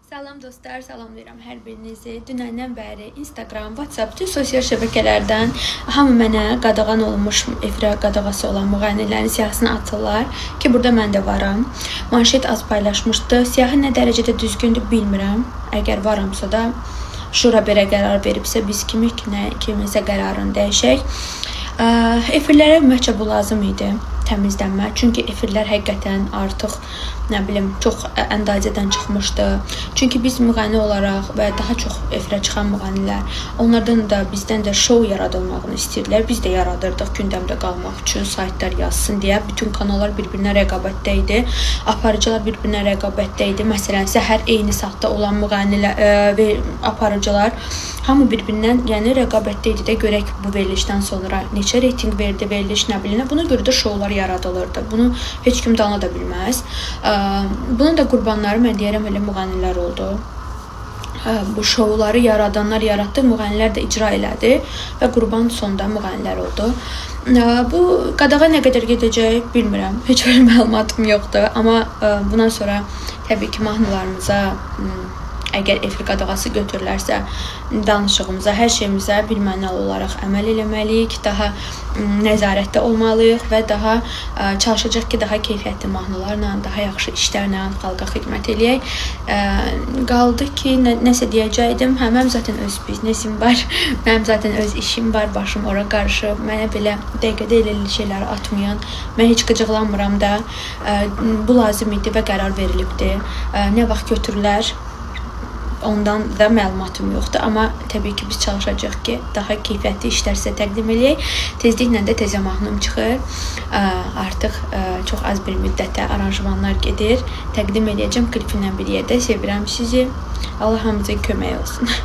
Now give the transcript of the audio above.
Salam dostlar, salamlayıram hər birinizi. Dünəndən bəri Instagram, WhatsApp, bütün sosial şəbəkələrdən hamı mənə qadağan olmuş, efirə qadağası olan müğənnilərin siyahısını atırlar ki, burada mən də varam. Manşet az paylaşmışdı. Siyahı nə dərəcədə düzgündür bilmirəm. Əgər varamsa da şura belə qərar veribsə biz kiminsə qərarını dəyişək. Efirlərə ümumiyyətcə bu lazım idi, təmizlənmə. Çünki efirlər həqiqətən artıq çox əndazədən çıxmışdı. Çünki biz müğənni olaraq və daha çox efirə çıxan müğənnilər, onlardan da bizdən də şou yaradılmağını istəyirlər. Biz də yaradırdıq gündəmdə qalmaq üçün, saytlar yazsın deyə. Bütün kanallar bir-birinə rəqabətdə idi. Aparıcılar bir-birinə rəqabətdə idi. Məsələn, səhər eyni saatda olan müğənnilər və aparıcılar hamı bir-birindən, yəni rəqabətdə idi də, görək bu verilişdən sonra neçə reytinq verdi, veriliş nə bilinə. Buna görə də şoular yaradılırdı. Bunu heç kim dana da bilməz. Bunun da qurbanları mən deyərəm elə müğənnilər oldu. Bu şouları yaradanlar yaratdı, müğənnilər də icra elədi və qurban sonda müğənnilər oldu. Bu qadağa nə qədər gedəcək bilmirəm. Heç bir məlumatım yoxdur. Amma bundan sonra təbii ki mahnılarımıza əgər efir qadağası götürülərsə, danışığımıza, hər şeyimizə birmənalı olaraq əməl eləməliyik, daha nəzarətdə olmalıyıq və daha çalışacaq ki, daha keyfiyyətli mahnılarla, daha yaxşı işlərlə xalqa xidmət eləyək. Qaldı ki, nəsə deyəcəkdim. Mənim zaten öz biznesim var, mənim zaten öz işim var, başım ora qarışıb. Mənə belə dəqiqədə elə şeyləri atmayan, mən heç qıcıqlanmıram da. Bu lazım idi və qərar verilibdi. Nə vaxt götürürlər? Ondan da məlumatım yoxdur, amma təbii ki biz çalışacağıq ki, daha keyfiyyətli işlər sizə təqdim eləyək. Tezliklə də təzə mahnım çıxır. Artıq çox az bir müddətə aranjmanlar gedir. Təqdim eləyəcəm klipinlə bir yerdə. Sevirəm sizi. Allah hamınıza kömək olsun.